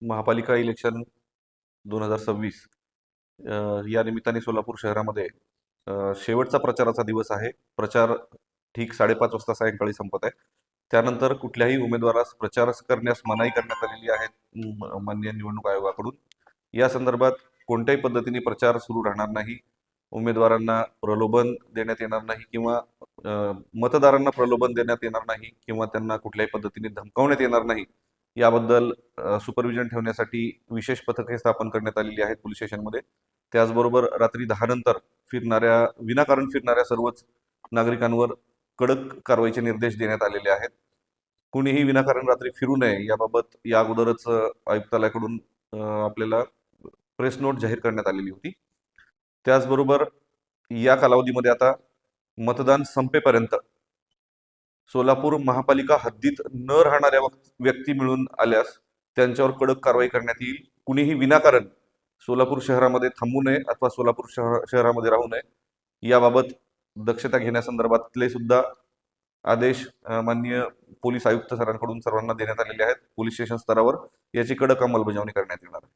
महापालिका इलेक्शन 2026 या निमित्ताने सोलापूर शहरामध्ये शेवटचा प्रचाराचा दिवस आहे. प्रचार ठीक 5:30 वाजता सायंकाळी संपत आहे. त्यानंतर कुठल्याही उमेदवारास प्रचार करण्यास मनाई करण्यात आलेली आहे माननीय निवडणूक आयोगाकडून. या संदर्भात कोणत्याही पद्धतीने प्रचार सुरू राहणार नाही. उमेदवारांना प्रलोभन देण्यात येणार नाही किंवा मतदारांना प्रलोभन देण्यात येणार नाही किंवा त्यांना कुठल्याही पद्धतीने धमकावण्यात येणार नाही. याबद्दल सुपरविजन ठेवण्यासाठी विशेष पथके स्थापन करण्यात आलेली आहेत पोलीस स्टेशनमध्ये. त्याचबरोबर रात्री 10 नंतर विनाकारण फिरणाऱ्या सर्वच नागरिकांवर कडक कारवाईचे निर्देश देण्यात आलेले आहेत. कुणीही विनाकारण रात्री फिरू नये याबाबत या अगोदरच आयुक्तालयाकडून आपल्याला प्रेस नोट जाहीर करण्यात आलेली होती. त्याचबरोबर या कालावधीमध्ये आता मतदान संपेपर्यंत सोलापूर महापालिका हद्दीत न राहणाऱ्या व्यक्ती मिळून आल्यास त्यांच्यावर कडक कारवाई करण्यात येईल. कुणीही विनाकारण सोलापूर शहरामध्ये थांबू नये अथवा सोलापूर शहरामध्ये राहू नये याबाबत दक्षता घेण्यासंदर्भातले सुद्धा आदेश माननीय पोलीस आयुक्त सरांकडून सर्वांना देण्यात आलेले आहेत. पोलीस स्टेशन स्तरावर याची कडक अंमलबजावणी करण्यात येणार आहे.